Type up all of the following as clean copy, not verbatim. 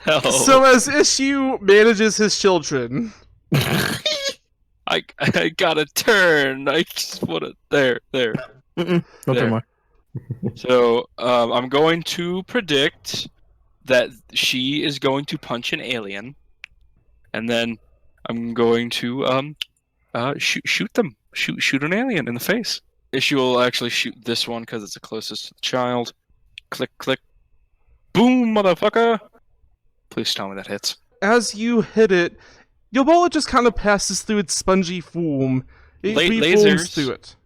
hell? So as Issue manages his children. I gotta turn. I just wanna there. Don't turn more. So I'm going to predict that she is going to punch an alien, and then I'm going to shoot them. Shoot an alien in the face. Issue will actually shoot this one because it's the closest to the child. Click, click. Boom, motherfucker! Please tell me that hits. As you hit it, your bullet just kind of passes through its spongy form. It reforms lasers. through it.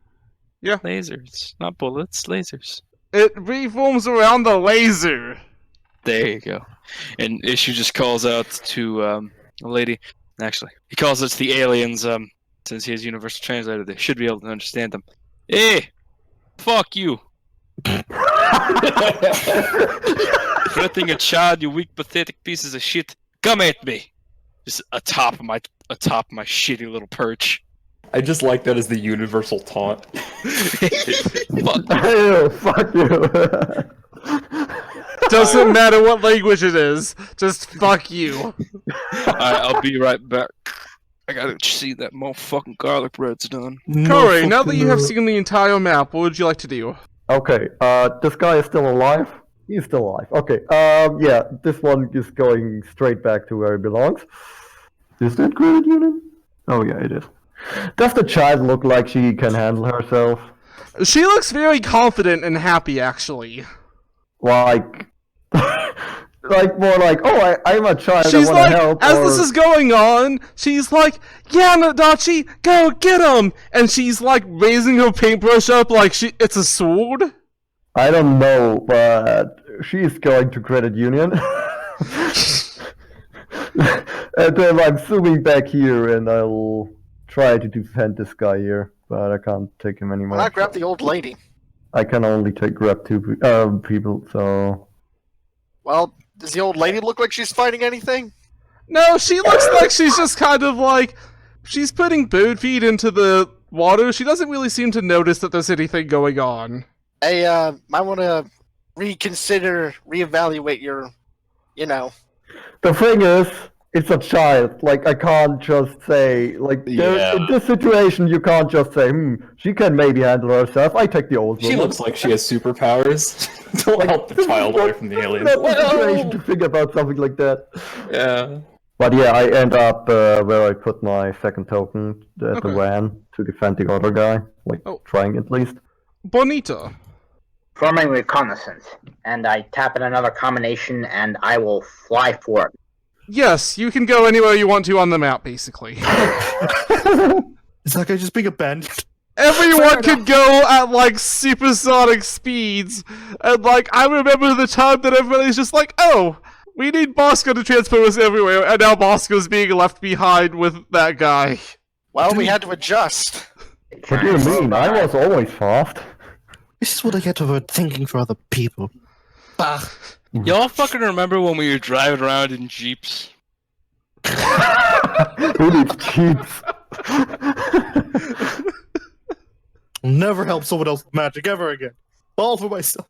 Yeah. Lasers, not bullets, lasers. It reforms around the laser. There you go. And Issue just calls out to a lady. Actually, he calls out to the aliens. Since he has Universal Translator, they should be able to understand them. Hey, fuck you! Threatening a child, you weak, pathetic pieces of shit. Come at me! Just atop my shitty little perch. I just like that as the universal taunt. Fuck. Ew, fuck you. Doesn't matter what language it is, just fuck you. I'll be right back. I gotta see that motherfucking garlic bread's done. Corey, now that you have seen the entire map, what would you like to do? Okay, this guy is still alive. He's still alive. Okay, yeah, this one is going straight back to where it belongs. Is that Granite Union? Oh yeah, it is. Does the child look like she can handle herself? She looks very confident and happy, actually. Like, like more like, oh, I'm a child, She's I want like, to help. as or... this is going on, she's like, yeah, Nadachi, go get him! And she's like raising her paintbrush up like it's a sword. I don't know, but she's going to Credit Union. And then I'm zooming back here, and I'll try to defend this guy here, but I can't take him anymore. Why not grab the old lady? I can only grab two people, so... Well, does the old lady look like she's fighting anything? No, she looks like she's just kind of like, she's putting bird feed into the water. She doesn't really seem to notice that there's anything going on. Hey, might want to reevaluate your, you know. The thing is, it's a child. Like, I can't just say, like, Yeah. in this situation, you can't just say, she can maybe handle herself. I take the old She woman. looks like she has superpowers. Don't help the child away from the aliens. Not the situation to think about something like that. Yeah. But yeah, I end up where I put my second token at Okay. the van to defend the other guy. Like, trying at least. Bonita. Forming reconnaissance, and I tap in another combination, and I will fly forward. Yes, you can go anywhere you want to on the map, basically. Is that guy just being abandoned? Everyone could go at, like, supersonic speeds, and, like, I remember the time that everybody's just like, oh, we need Bosco to transport us everywhere, and now Bosco's being left behind with that guy. Well, we had to adjust. What do you mean? I was always fast. This is what I get for thinking for other people. Bah. Y'all fucking remember when we were driving around in Jeeps? Who needs cheats? I'll never help someone else with magic ever again. All for myself.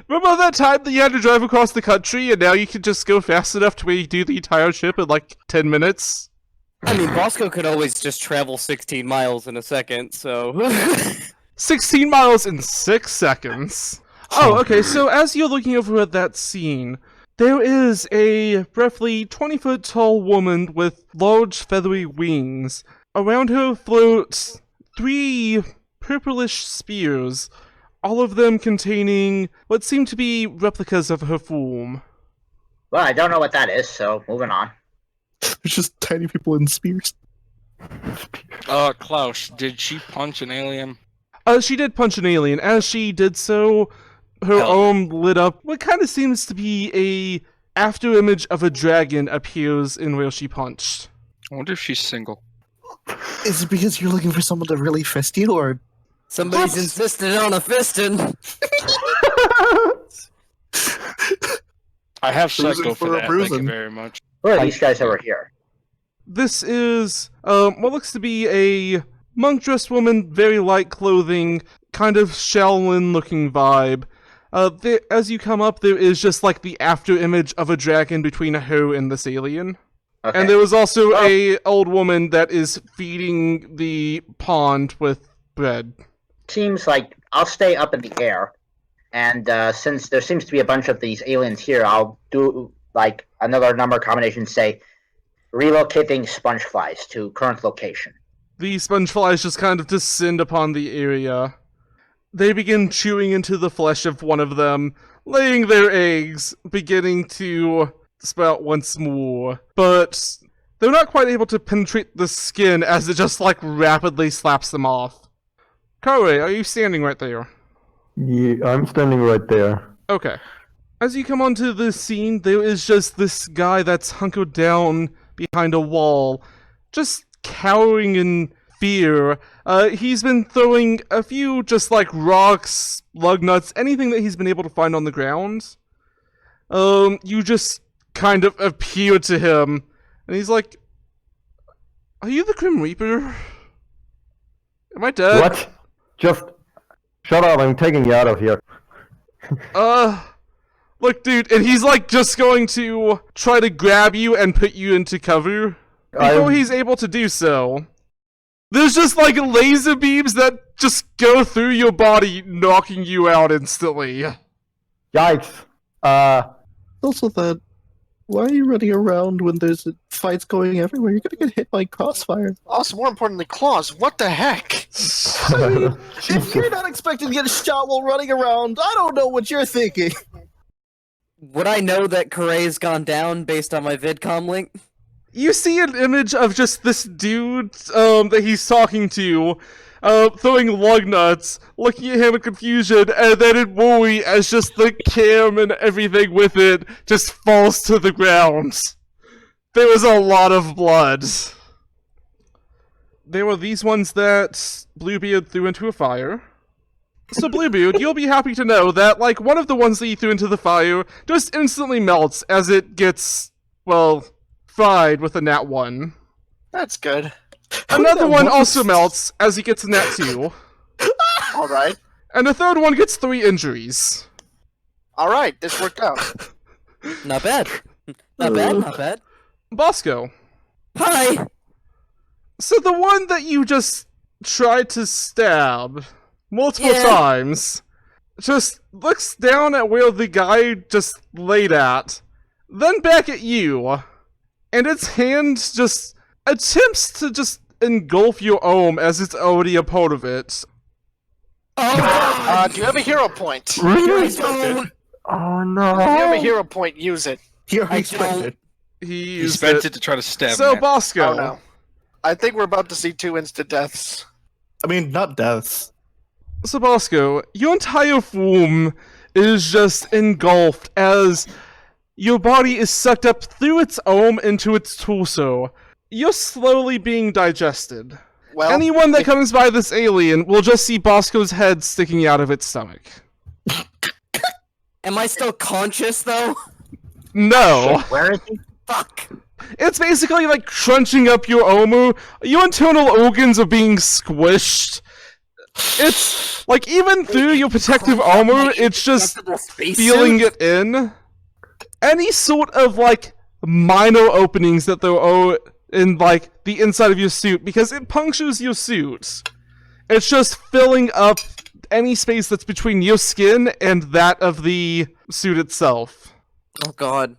Remember that time that you had to drive across the country, and now you can just go fast enough to where you do the entire trip in, like, 10 minutes? I mean, Bosco could always just travel 16 miles in a second, so... 16 miles in 6 seconds. Oh, okay, so as you're looking over at that scene, there is a roughly 20-foot tall woman with large feathery wings. Around her floats 3 purplish spears, all of them containing what seem to be replicas of her form. Well, I don't know what that is, so moving on. There's just tiny people in spears. Klaus, did she punch an alien? She did punch an alien. As she did so, her arm lit up. What kind of seems to be a after image of a dragon appears in where she punched. I wonder if she's single. Is it because you're looking for someone to really fist you, or... Somebody's insisted on a fisting. I have Bruising psycho for for a that, thank bruising. you very much. Where are these guys over here? This is, what looks to be a monk-dressed woman, very light clothing, kind of Shaolin-looking vibe. As you come up, there is just like the after image of a dragon between her and this alien. Okay. And there was also a old woman that is feeding the pond with bread. Seems like I'll stay up in the air, and since there seems to be a bunch of these aliens here, I'll do like another number combination, say relocating sponge flies to current location. The sponge flies just kind of descend upon the area. They begin chewing into the flesh of one of them, laying their eggs, beginning to sprout once more. But they're not quite able to penetrate the skin as it just like rapidly slaps them off. Kare, are you standing right there? Yeah, I'm standing right there. Okay. As you come onto the scene, there is just this guy that's hunkered down behind a wall, just cowering in fear. He's been throwing a few just like rocks, lug nuts, anything that he's been able to find on the ground. You just kind of appear to him, and he's like, "Are you the Grim Reaper? Am I dead?" What? Just shut up, I'm taking you out of here. Look, dude, and he's like just going to try to grab you and put you into cover. Before he's able to do so, there's just like laser beams that just go through your body, knocking you out instantly. Yikes. Also that, why are you running around when there's fights going everywhere? You're gonna get hit by crossfire. Also, more importantly, claws. What the heck? If you're not expecting to get shot while running around, I don't know what you're thinking. Would I know that Kare's gone down based on my VidCom link? You see an image of just this dude that he's talking to, throwing lug nuts, looking at him in confusion, and then in worry as just the cam and everything with it just falls to the ground. There was a lot of blood. There were these ones that Bluebeard threw into a fire. So Bluebeard, you'll be happy to know that, like, one of the ones that you threw into the fire just instantly melts as it gets, well, fried with a nat 1. That's good. Another one also melts as he gets a nat 2. All right. And the third one gets 3 injuries. All right. This worked out. Not bad. Not bad, not bad. Bosco. Hi! So the one that you just tried to stab multiple Yeah. times just looks down at where the guy just laid at, then back at you, and its hand just attempts to just engulf your ohm as it's already a part of it. Do you have a hero point? Really? don't. Oh If you have a no. hero point, use it. You're I expected. He He used spent it. it to try to stab So Matt. Bosco, Oh no. I think we're about to see 2 instant deaths. I mean, not deaths. So Bosco, your entire form is just engulfed as your body is sucked up through its ohm into its torso. You're slowly being digested. Well, Anyone that comes by this alien will just see Bosco's head sticking out of its stomach. Am I still conscious, though? No. Where is he? Fuck. It's basically like crunching up your omu. Your internal organs are being squished. It's like even through your protective armor, it's just feeling it in. Any sort of like minor openings that there are in like the inside of your suit, because it punctures your suit. It's just filling up any space that's between your skin and that of the suit itself. Oh god.